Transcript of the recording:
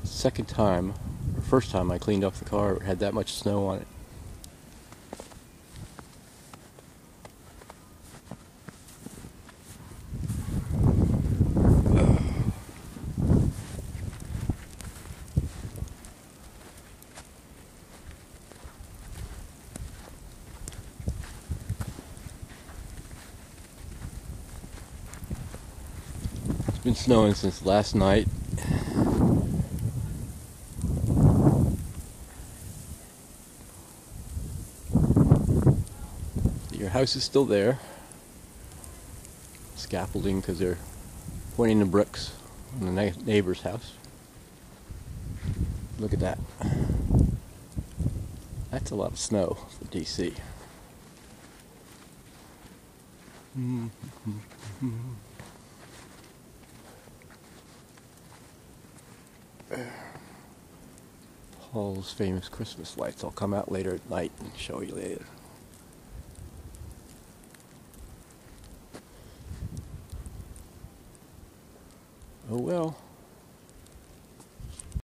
Second time, or first time I cleaned up the car, it had that much snow on it. It's been snowing since last night. Your house is still there. Scaffolding because they're pointing the bricks on the neighbor's house. Look at that. That's a lot of snow for DC. Paul's famous Christmas lights. I'll come out later at night and show you later. Oh well.